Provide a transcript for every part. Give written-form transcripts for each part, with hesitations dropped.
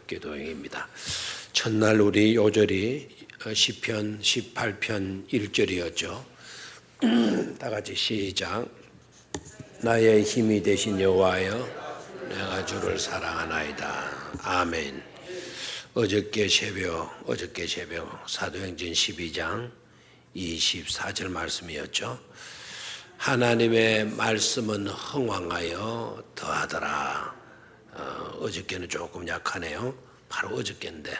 기도행입니다. 첫날 우리 요절이 시편 18편 1절이었죠. 다 같이 시작. 나의 힘이 되신 여호와여, 내가 주를 사랑하나이다. 아멘. 어저께 새벽 사도행전 12장 24절 말씀이었죠. 하나님의 말씀은 흥왕하여 더하더라. 어저께는 조금 약하네요. 바로 어저께인데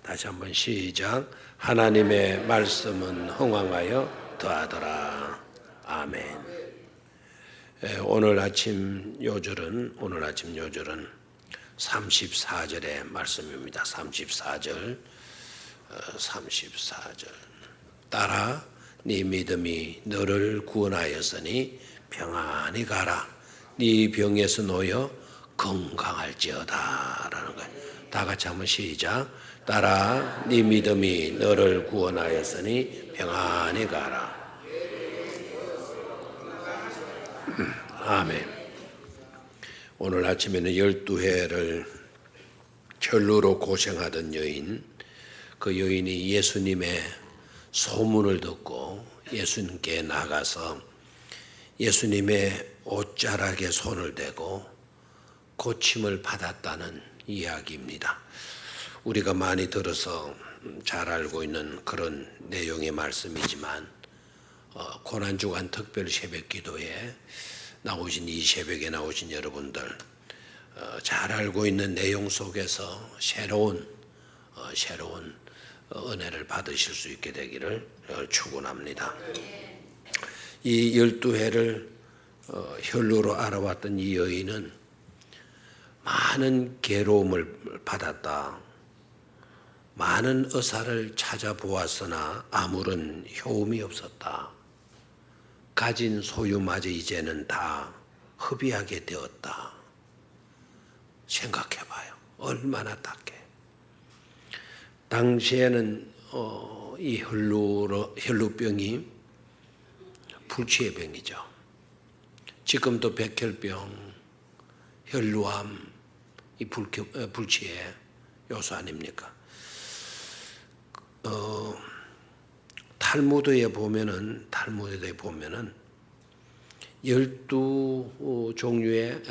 다시 한번 시작. 하나님의 말씀은 흥왕하여 더하더라. 아멘. 오늘 아침 요절은 34절의 말씀입니다. 34절. 따라 네 믿음이 너를 구원하였으니 평안히 가라. 네 병에서 놓여 건강할지어다 라는 거예요. 다 같이 한번 시작. 따라 네 믿음이 너를 구원하였으니 평안히 가라. 아멘. 오늘 아침에는 12회를 혈루로 고생하던 여인, 그 여인이 예수님의 소문을 듣고 예수님께 나가서 예수님의 옷자락에 손을 대고 고침을 받았다는 이야기입니다. 우리가 많이 들어서 잘 알고 있는 그런 내용의 말씀이지만 고난주간 특별 새벽 기도에 나오신 이 새벽에 나오신 여러분들 잘 알고 있는 내용 속에서 새로운 은혜를 받으실 수 있게 되기를 축원합니다. 이 12회를 혈루로 알아왔던 이 여인은 많은 괴로움을 받았다. 많은 의사를 찾아보았으나 아무런 효험이 없었다. 가진 소유마저 이제는 다 허비하게 되었다. 생각해봐요. 얼마나 딱해. 당시에는 이 혈루병이 불치의 병이죠. 지금도 백혈병, 혈루암, 이 불치의 요소 아닙니까? 탈무드에 보면은 12종류의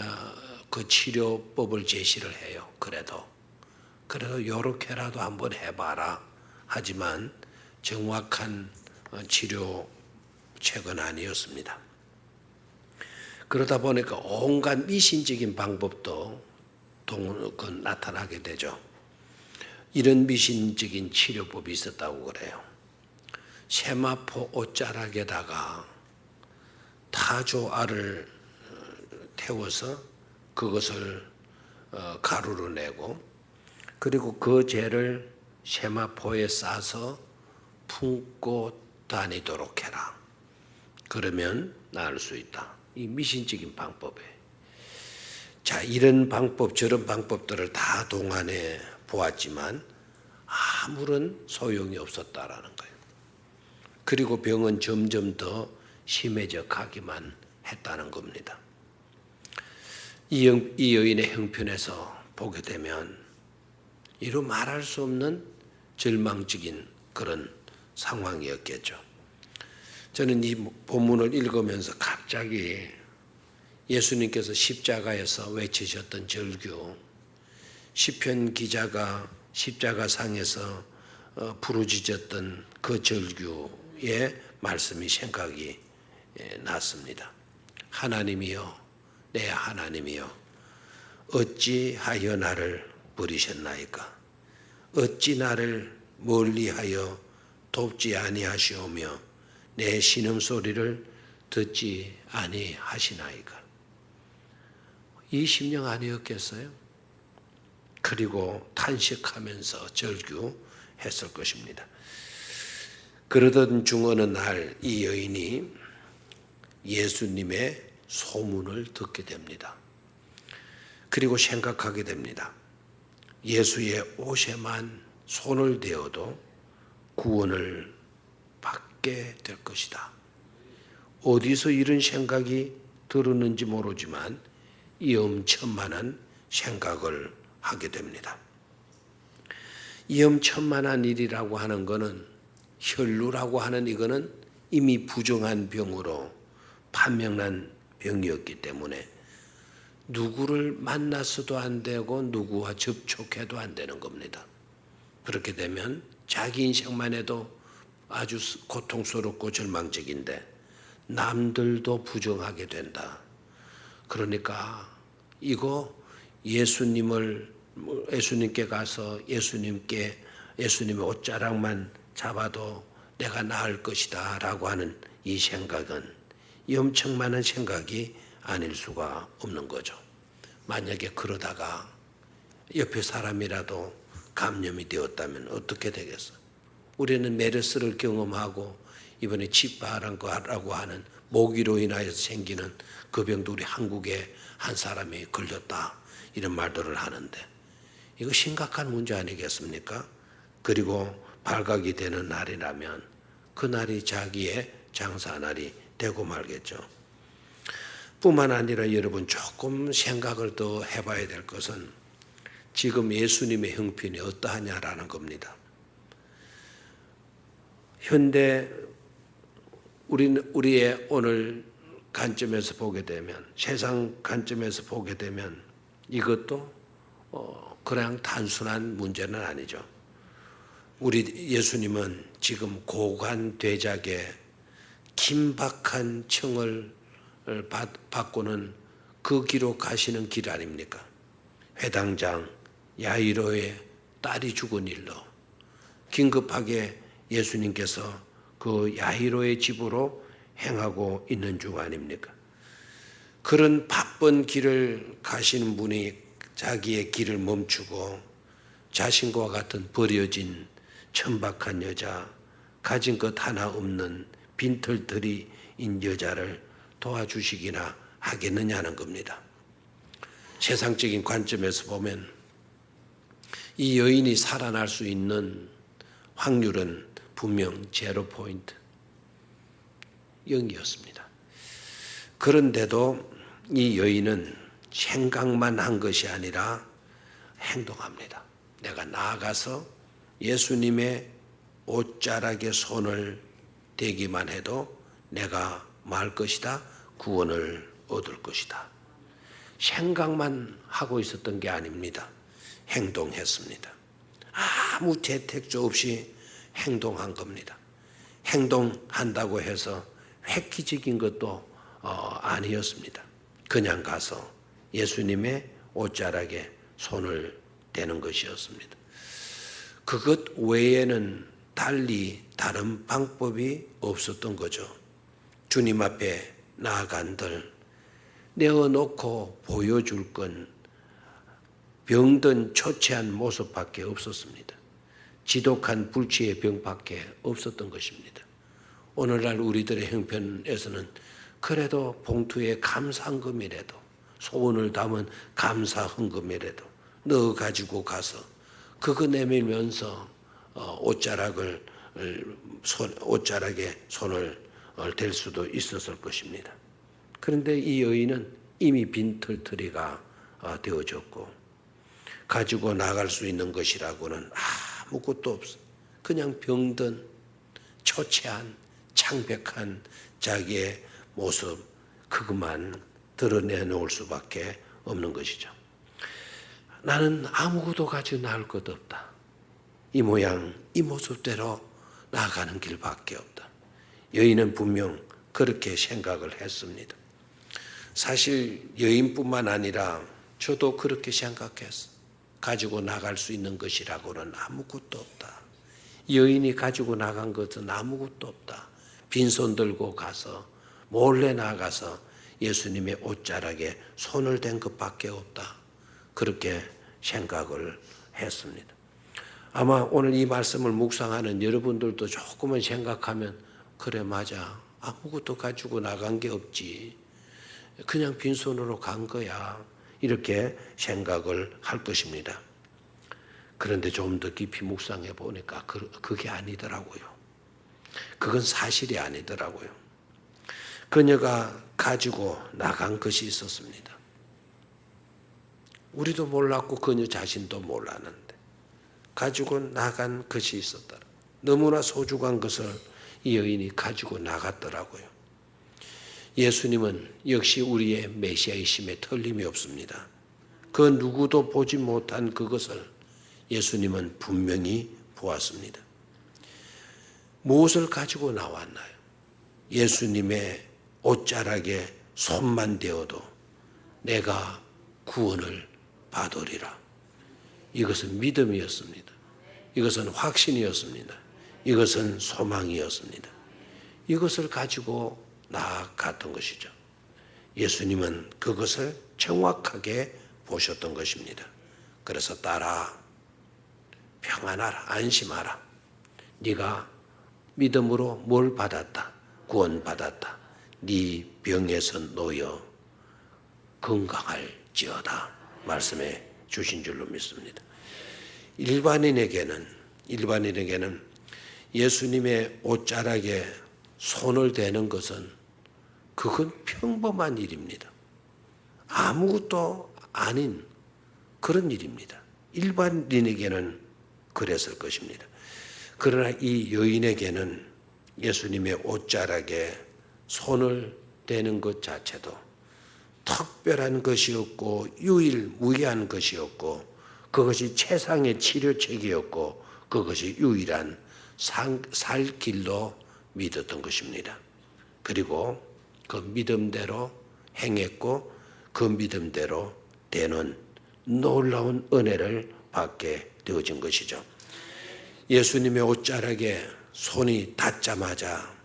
그 치료법을 제시를 해요. 그래도 요렇게라도 한번 해봐라. 하지만 정확한 치료책은 아니었습니다. 그러다 보니까 온갖 미신적인 방법도 나타나게 되죠. 이런 미신적인 치료법이 있었다고 그래요. 세마포 옷자락에다가 타조알을 태워서 그것을 가루로 내고 그리고 그 재를 세마포에 싸서 품고 다니도록 해라. 그러면 나을 수 있다. 이 미신적인 방법에. 자, 이런 방법 저런 방법들을 다 동안에 보았지만 아무런 소용이 없었다라는 거예요. 그리고 병은 점점 더 심해져 가기만 했다는 겁니다. 이 여인의 형편에서 보게 되면 이루 말할 수 없는 절망적인 그런 상황이었겠죠. 저는 이 본문을 읽으면서 갑자기 예수님께서 십자가에서 외치셨던 절규, 시편 기자가 십자가상에서 부르짖었던 그 절규의 말씀이 생각이 났습니다. 하나님이여, 내 하나님이여, 어찌하여 나를 버리셨나이까? 어찌 나를 멀리하여 돕지 아니하시오며 내 신음소리를 듣지 아니하시나이까? 이 심령 아니었겠어요? 그리고 탄식하면서 절규했을 것입니다. 그러던 중 어느 날 이 여인이 예수님의 소문을 듣게 됩니다. 그리고 생각하게 됩니다. 예수의 옷에만 손을 대어도 구원을 받게 될 것이다. 어디서 이런 생각이 들었는지 모르지만 위험천만한 생각을 하게 됩니다. 위험천만한 일이라고 하는 것은 혈루라고 하는 이거는 이미 부정한 병으로 판명난 병이었기 때문에 누구를 만나서도 안 되고 누구와 접촉해도 안 되는 겁니다. 그렇게 되면 자기 인생만 해도 아주 고통스럽고 절망적인데 남들도 부정하게 된다. 그러니까 이거 예수님께 가서 예수님의 옷자락만 잡아도 내가 나을 것이다 라고 하는 이 생각은 엄청난 생각이 아닐 수가 없는 거죠. 만약에 그러다가 옆에 사람이라도 감염이 되었다면 어떻게 되겠어? 우리는 메르스를 경험하고 이번에 치파라고 하는 모기로 인하여서 생기는 그 병도 우리 한국에 한 사람이 걸렸다 이런 말들을 하는데 이거 심각한 문제 아니겠습니까? 그리고 발각이 되는 날이라면 그날이 자기의 장사 날이 되고 말겠죠. 뿐만 아니라 여러분 조금 생각을 더 해봐야 될 것은 지금 예수님의 형편이 어떠하냐라는 겁니다. 현대 우리의 오늘 관점에서 보게 되면 세상 관점에서 보게 되면 이것도 그냥 단순한 문제는 아니죠. 우리 예수님은 지금 고관대작의 긴박한 청을 받고는 그 길로 가시는 길 아닙니까? 회당장 야이로의 딸이 죽은 일로 긴급하게 예수님께서 그 야이로의 집으로 행하고 있는 중 아닙니까? 그런 바쁜 길을 가시는 분이 자기의 길을 멈추고 자신과 같은 버려진 천박한 여자, 가진 것 하나 없는 빈털터리인 여자를 도와주시기나 하겠느냐는 겁니다. 세상적인 관점에서 보면 이 여인이 살아날 수 있는 확률은 분명 제로 포인트 0이었습니다. 그런데도 이 여인은 생각만 한 것이 아니라 행동합니다. 내가 나아가서 예수님의 옷자락에 손을 대기만 해도 내가 말 것이다. 구원을 얻을 것이다. 생각만 하고 있었던 게 아닙니다. 행동했습니다. 아무 대택조 없이 행동한 겁니다. 행동한다고 해서 획기적인 것도 아니었습니다. 그냥 가서 예수님의 옷자락에 손을 대는 것이었습니다. 그것 외에는 달리 다른 방법이 없었던 거죠. 주님 앞에 나아간들 내어놓고 보여줄 건 병든 초췌한 모습밖에 없었습니다. 지독한 불치의 병밖에 없었던 것입니다. 오늘날 우리들의 형편에서는 그래도 봉투에 감사헌금이라도 소원을 담은 감사헌금이라도 넣어가지고 가서 그거 내밀면서 옷자락에 손을 댈 수도 있었을 것입니다. 그런데 이 여인은 이미 빈털터리가 되어졌고 가지고 나갈 수 있는 것이라고는 아무것도 없어. 그냥 병든 초췌한 창백한 자기의 모습 그것만 드러내놓을 수밖에 없는 것이죠. 나는 아무것도 가지고 나올 것 없다. 이 모양 이 모습대로 나아가는 길밖에 없다. 여인은 분명 그렇게 생각을 했습니다. 사실 여인뿐만 아니라 저도 그렇게 생각했어. 가지고 나갈 수 있는 것이라고는 아무것도 없다. 여인이 가지고 나간 것은 아무것도 없다. 빈손 들고 가서 몰래 나가서 예수님의 옷자락에 손을 댄 것밖에 없다. 그렇게 생각을 했습니다. 아마 오늘 이 말씀을 묵상하는 여러분들도 조금은 생각하면 그래 맞아. 아무것도 가지고 나간 게 없지. 그냥 빈손으로 간 거야. 이렇게 생각을 할 것입니다. 그런데 좀 더 깊이 묵상해 보니까 그게 아니더라고요. 그건 사실이 아니더라고요. 그녀가 가지고 나간 것이 있었습니다. 우리도 몰랐고 그녀 자신도 몰랐는데 가지고 나간 것이 있었다. 너무나 소중한 것을 이 여인이 가지고 나갔더라고요. 예수님은 역시 우리의 메시아이심에 틀림이 없습니다. 그 누구도 보지 못한 그것을 예수님은 분명히 보았습니다. 무엇을 가지고 나왔나요? 예수님의 옷자락에 손만 대어도 내가 구원을 받으리라. 이것은 믿음이었습니다. 이것은 확신이었습니다. 이것은 소망이었습니다. 이것을 가지고 나아갔던 것이죠. 예수님은 그것을 정확하게 보셨던 것입니다. 그래서 딸아, 평안하라, 안심하라. 네가 믿음으로 뭘 받았다? 구원받았다. 네 병에서 놓여 건강할지어다 말씀해 주신 줄로 믿습니다. 일반인에게는 예수님의 옷자락에 손을 대는 것은 그건 평범한 일입니다. 아무것도 아닌 그런 일입니다. 일반인에게는 그랬을 것입니다. 그러나 이 여인에게는 예수님의 옷자락에 손을 대는 것 자체도 특별한 것이었고 유일무이한 것이었고 그것이 최상의 치료책이었고 그것이 유일한 살 길로 믿었던 것입니다. 그리고 그 믿음대로 행했고 그 믿음대로 되는 놀라운 은혜를 받게 되어진 것이죠. 예수님의 옷자락에 손이 닿자마자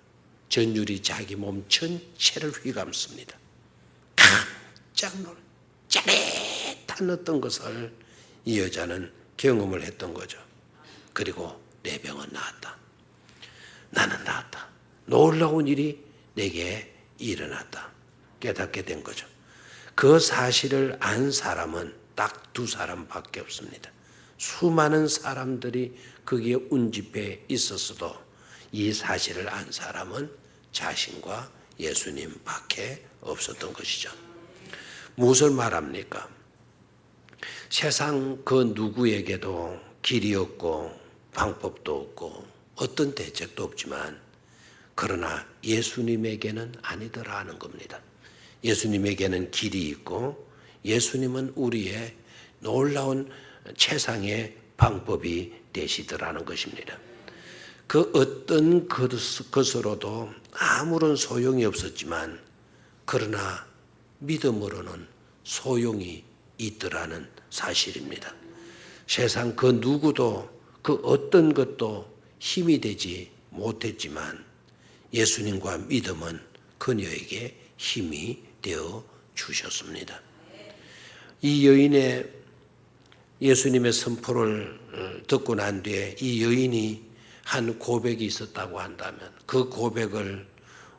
전율이 자기 몸 전체를 휘감습니다. 깜짝 놀라 짜릿한 어떤 것을 이 여자는 경험을 했던 거죠. 그리고 내 병은 나았다. 나는 나았다. 놀라운 일이 내게 일어났다. 깨닫게 된 거죠. 그 사실을 안 사람은 딱 두 사람밖에 없습니다. 수많은 사람들이 거기에 운집해 있었어도 이 사실을 안 사람은 자신과 예수님밖에 없었던 것이죠. 무엇을 말합니까? 세상 그 누구에게도 길이 없고 방법도 없고 어떤 대책도 없지만 그러나 예수님에게는 아니더라 하는 겁니다. 예수님에게는 길이 있고 예수님은 우리의 놀라운 최상의 방법이 되시더라는 것입니다. 그 어떤 것으로도 아무런 소용이 없었지만 그러나 믿음으로는 소용이 있더라는 사실입니다. 세상 그 누구도 그 어떤 것도 힘이 되지 못했지만 예수님과 믿음은 그녀에게 힘이 되어 주셨습니다. 이 여인의 예수님의 선포를 듣고 난 뒤에 이 여인이 한 고백이 있었다고 한다면 그 고백을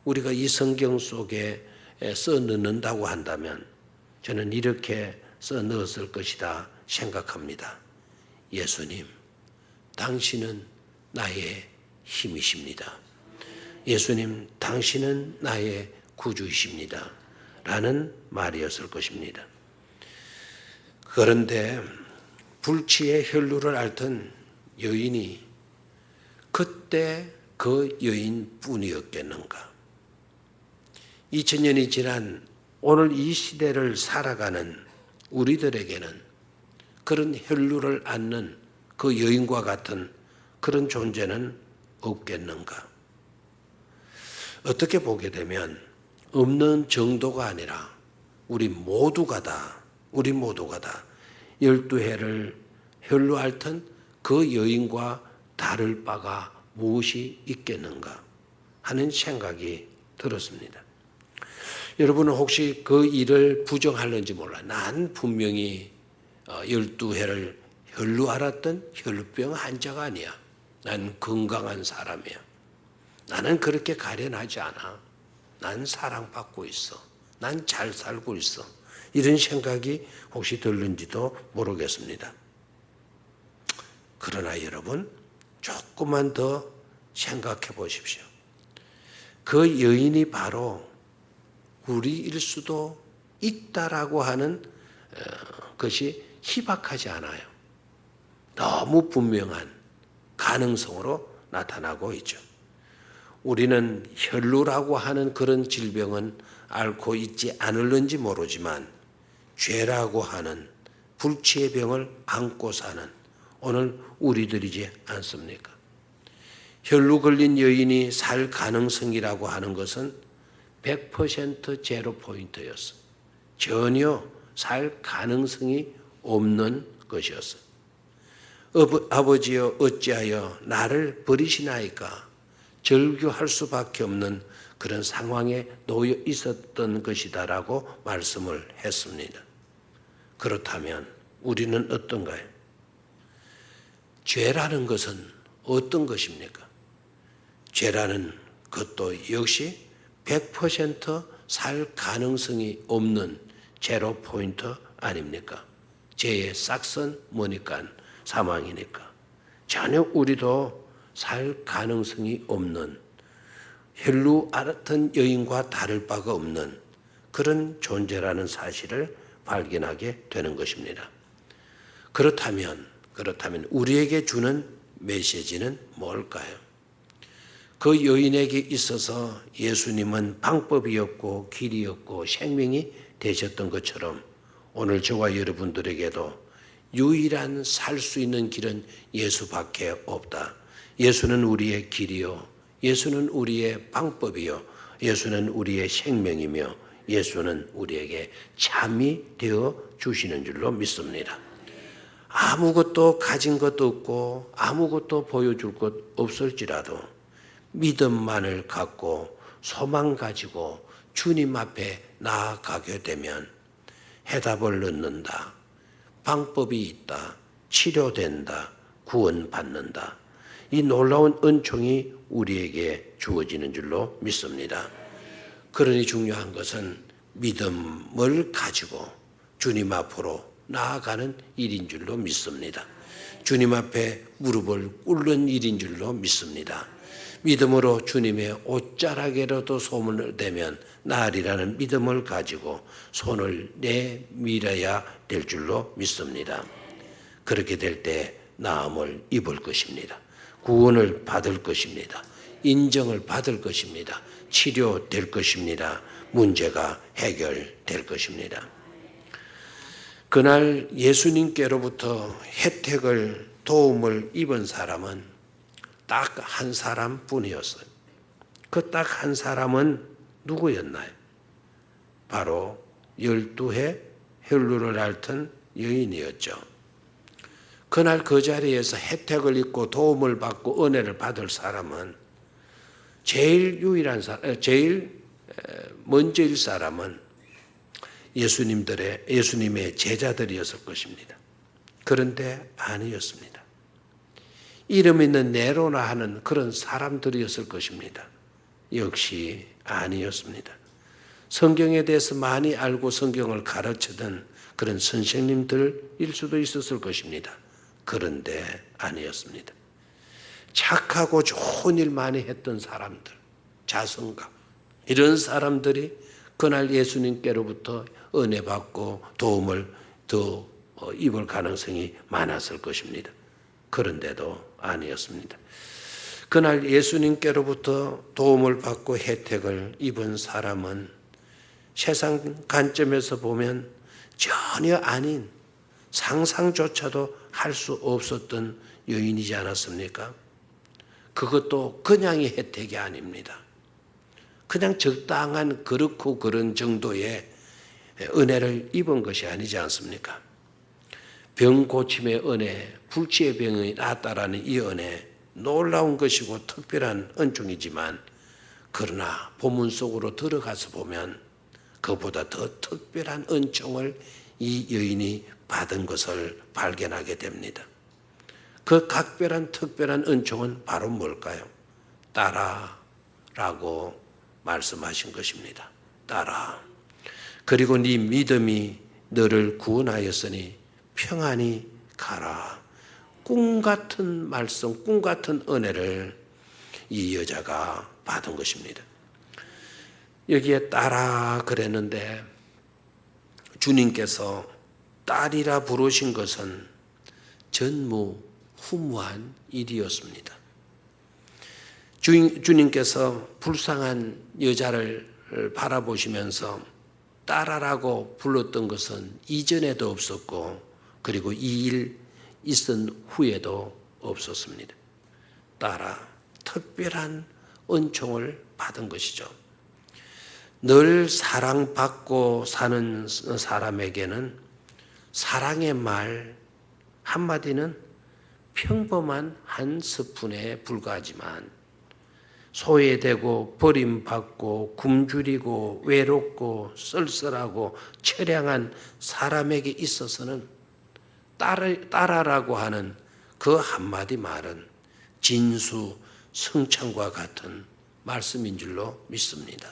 우리가 이 성경 속에 써 넣는다고 한다면 저는 이렇게 써 넣었을 것이다 생각합니다. 예수님, 당신은 나의 힘이십니다. 예수님, 당신은 나의 구주이십니다. 라는 말이었을 것입니다. 그런데 불치의 혈루를 앓던 여인이 그때 그 여인뿐이었겠는가? 2000년이 지난 오늘 이 시대를 살아가는 우리들에게는 그런 혈루를 앓는 그 여인과 같은 그런 존재는 없겠는가? 어떻게 보게 되면 없는 정도가 아니라 우리 모두가 다 12해를 혈루 앓던 그 여인과 다를 바가 무엇이 있겠는가 하는 생각이 들었습니다. 여러분은 혹시 그 일을 부정할는지 몰라. 난 분명히 12해를 혈루 앓았던 혈루병 환자가 아니야. 난 건강한 사람이야. 나는 그렇게 가련하지 않아. 난 사랑받고 있어. 난 잘 살고 있어. 이런 생각이 혹시 들는지도 모르겠습니다. 그러나 여러분, 조금만 더 생각해 보십시오. 그 여인이 바로 우리일 수도 있다라고 하는 것이 희박하지 않아요. 너무 분명한 가능성으로 나타나고 있죠. 우리는 혈루라고 하는 그런 질병은 앓고 있지 않을는지 모르지만 죄라고 하는 불치의 병을 안고 사는 오늘 우리들이지 않습니까? 혈루 걸린 여인이 살 가능성이라고 하는 것은 100% 제로 포인트였어. 전혀 살 가능성이 없는 것이었어. 아버지여 어찌하여 나를 버리시나이까 절규할 수밖에 없는 그런 상황에 놓여 있었던 것이다라고 말씀을 했습니다. 그렇다면 우리는 어떤가요? 죄라는 것은 어떤 것입니까? 죄라는 것도 역시 100%살 가능성이 없는 제로 포인트 아닙니까? 죄의 싹선 뭐니까 사망이니까. 전혀 우리도 살 가능성이 없는 혈루 같은 여인과 다를 바가 없는 그런 존재라는 사실을 발견하게 되는 것입니다. 그렇다면 우리에게 주는 메시지는 뭘까요? 그 여인에게 있어서 예수님은 방법이었고 길이었고 생명이 되셨던 것처럼 오늘 저와 여러분들에게도 유일한 살 수 있는 길은 예수밖에 없다. 예수는 우리의 길이요. 예수는 우리의 방법이요. 예수는 우리의 생명이며 예수는 우리에게 참이 되어 주시는 줄로 믿습니다. 아무것도 가진 것도 없고 아무것도 보여줄 것 없을지라도 믿음만을 갖고 소망 가지고 주님 앞에 나아가게 되면 해답을 얻는다. 방법이 있다. 치료된다. 구원받는다. 이 놀라운 은총이 우리에게 주어지는 줄로 믿습니다. 그러니 중요한 것은 믿음을 가지고 주님 앞으로 나아가는 일인 줄로 믿습니다. 주님 앞에 무릎을 꿇는 일인 줄로 믿습니다. 믿음으로 주님의 옷자락에라도 소문을 내면 나으리라는 믿음을 가지고 손을 내밀어야 될 줄로 믿습니다. 그렇게 될 때 나음을 입을 것입니다. 구원을 받을 것입니다. 인정을 받을 것입니다. 치료될 것입니다. 문제가 해결될 것입니다. 그날 예수님께로부터 혜택을 도움을 입은 사람은 딱 한 사람뿐이었어요. 그 딱 한 사람은 누구였나요? 바로 12해 혈루를 앓던 여인이었죠. 그날 그 자리에서 혜택을 입고 도움을 받고 은혜를 받을 사람은 제일 먼저일 사람은 예수님의 제자들이었을 것입니다. 그런데 아니었습니다. 이름 있는 네로나 하는 그런 사람들이었을 것입니다. 역시 아니었습니다. 성경에 대해서 많이 알고 성경을 가르치던 그런 선생님들일 수도 있었을 것입니다. 그런데 아니었습니다. 착하고 좋은 일 많이 했던 사람들, 자성가 이런 사람들이 그날 예수님께로부터 은혜 받고 도움을 더 입을 가능성이 많았을 것입니다. 그런데도 아니었습니다. 그날 예수님께로부터 도움을 받고 혜택을 입은 사람은 세상 관점에서 보면 전혀 아닌 상상조차도 할 수 없었던 여인이지 않았습니까? 그것도 그냥의 혜택이 아닙니다. 그냥 적당한 그렇고 그런 정도의 은혜를 입은 것이 아니지 않습니까? 병 고침의 은혜, 불치의 병이 낫다라는 이 은혜, 놀라운 것이고 특별한 은총이지만 그러나 본문 속으로 들어가서 보면 그보다 더 특별한 은총을 이 여인이 받은 것을 발견하게 됩니다. 그 각별한 특별한 은총은 바로 뭘까요? 따라라고 말씀하신 것입니다. 따라. 그리고 네 믿음이 너를 구원하였으니 평안히 가라. 꿈 같은 말씀, 꿈 같은 은혜를 이 여자가 받은 것입니다. 여기에 따라 그랬는데 주님께서 딸이라 부르신 것은 전무후무한 일이었습니다. 주님께서 불쌍한 여자를 바라보시면서 딸아라고 불렀던 것은 이전에도 없었고 그리고 이 일 있은 후에도 없었습니다. 딸아, 특별한 은총을 받은 것이죠. 늘 사랑받고 사는 사람에게는 사랑의 말 한마디는 평범한 한 스푼에 불과하지만 소외되고 버림받고 굶주리고 외롭고 쓸쓸하고 처량한 사람에게 있어서는 딸아라고 하는 그 한마디 말은 진수 성찬과 같은 말씀인 줄로 믿습니다.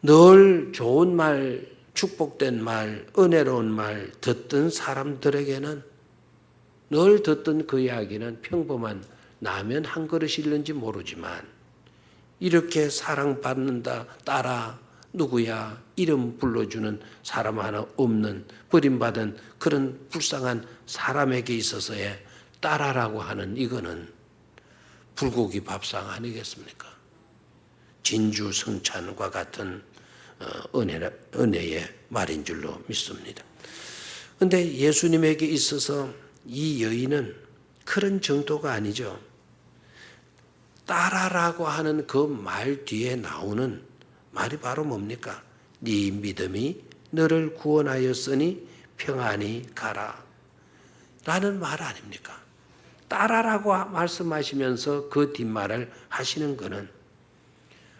늘 좋은 말, 축복된 말, 은혜로운 말 듣던 사람들에게는 늘 듣던 그 이야기는 평범한 라면 한 그릇일는지 모르지만 이렇게 사랑받는다, 딸아, 누구야, 이름 불러주는 사람 하나 없는 버림받은 그런 불쌍한 사람에게 있어서의 딸아라고 하는 이거는 불고기 밥상 아니겠습니까? 진주 성찬과 같은 은혜의 말인 줄로 믿습니다. 그런데 예수님에게 있어서 이 여인은 그런 정도가 아니죠. 딸아라고 하는 그 말 뒤에 나오는 말이 바로 뭡니까? 네 믿음이 너를 구원하였으니 평안히 가라 라는 말 아닙니까? 딸아라고 말씀하시면서 그 뒷말을 하시는 것은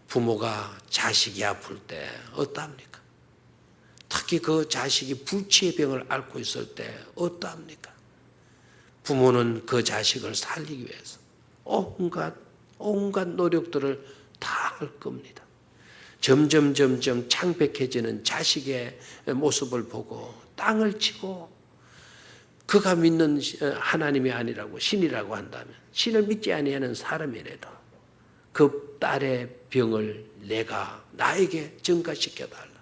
부모가 자식이 아플 때 어떠합니까? 특히 그 자식이 불치의 병을 앓고 있을 때 어떠합니까? 부모는 그 자식을 살리기 위해서 온갖 노력들을 다 할 겁니다. 점점 창백해지는 자식의 모습을 보고 땅을 치고 그가 믿는 하나님이 아니라고 신이라고 한다면 신을 믿지 아니하는 사람이라도 그 딸의 병을 내가 나에게 전가시켜달라.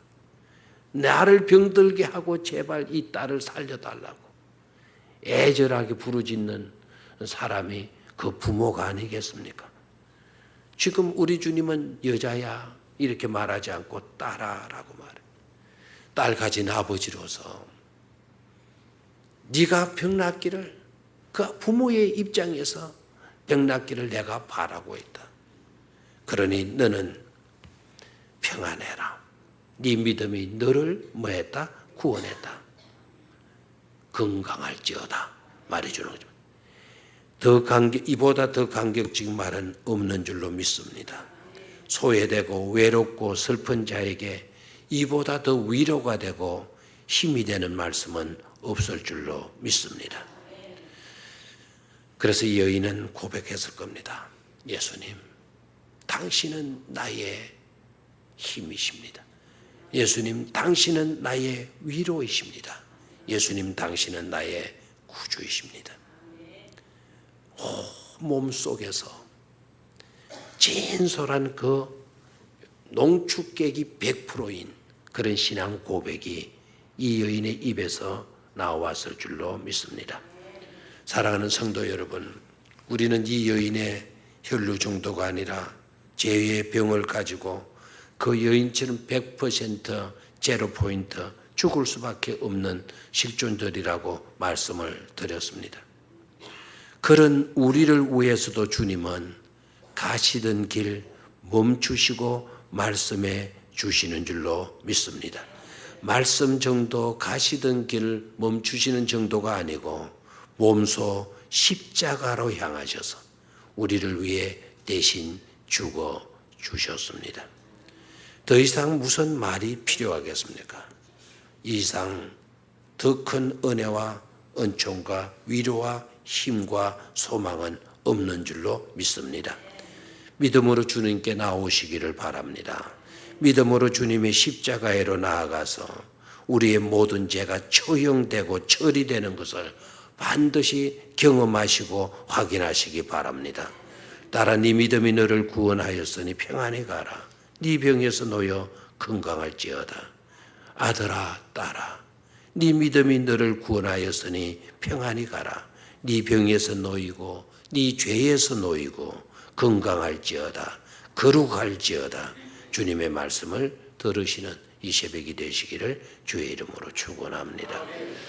나를 병들게 하고 제발 이 딸을 살려달라고 애절하게 부르짖는 사람이 그 부모가 아니겠습니까? 지금 우리 주님은 여자야 이렇게 말하지 않고 딸아라고 말해. 딸 가진 아버지로서 네가 병 낫기를 그 부모의 입장에서 병 낫기를 내가 바라고 있다. 그러니 너는 평안해라. 네 믿음이 너를 뭐했다? 구원했다. 건강할지어다 말해주는 거죠. 이보다 더 감격적인 말은 없는 줄로 믿습니다. 소외되고 외롭고 슬픈 자에게 이보다 더 위로가 되고 힘이 되는 말씀은 없을 줄로 믿습니다. 그래서 이 여인은 고백했을 겁니다. 예수님, 당신은 나의 힘이십니다. 예수님, 당신은 나의 위로이십니다. 예수님, 당신은 나의 구주이십니다. 몸속에서 진솔한 그 농축객이 100%인 그런 신앙 고백이 이 여인의 입에서 나왔을 줄로 믿습니다. 사랑하는 성도 여러분, 우리는 이 여인의 혈루 정도가 아니라 죄의 병을 가지고 그 여인처럼 100% 제로 포인트 죽을 수밖에 없는 실존들이라고 말씀을 드렸습니다. 그런 우리를 위해서도 주님은 가시던 길 멈추시고 말씀해 주시는 줄로 믿습니다. 말씀 정도 가시던 길 멈추시는 정도가 아니고 몸소 십자가로 향하셔서 우리를 위해 대신 죽어 주셨습니다. 더 이상 무슨 말이 필요하겠습니까? 이 이상 더 큰 은혜와 은총과 위로와 힘과 소망은 없는 줄로 믿습니다. 믿음으로 주님께 나오시기를 바랍니다. 믿음으로 주님의 십자가에로 나아가서 우리의 모든 죄가 처형되고 처리되는 것을 반드시 경험하시고 확인하시기 바랍니다. 따라 네 믿음이 너를 구원하였으니 평안히 가라. 네 병에서 놓여 건강할지어다. 아들아, 딸아, 네 믿음이 너를 구원하였으니 평안히 가라. 네 병에서 놓이고 네 죄에서 놓이고 건강할지어다. 거룩할지어다. 주님의 말씀을 들으시는 이 새벽이 되시기를 주의 이름으로 축원합니다.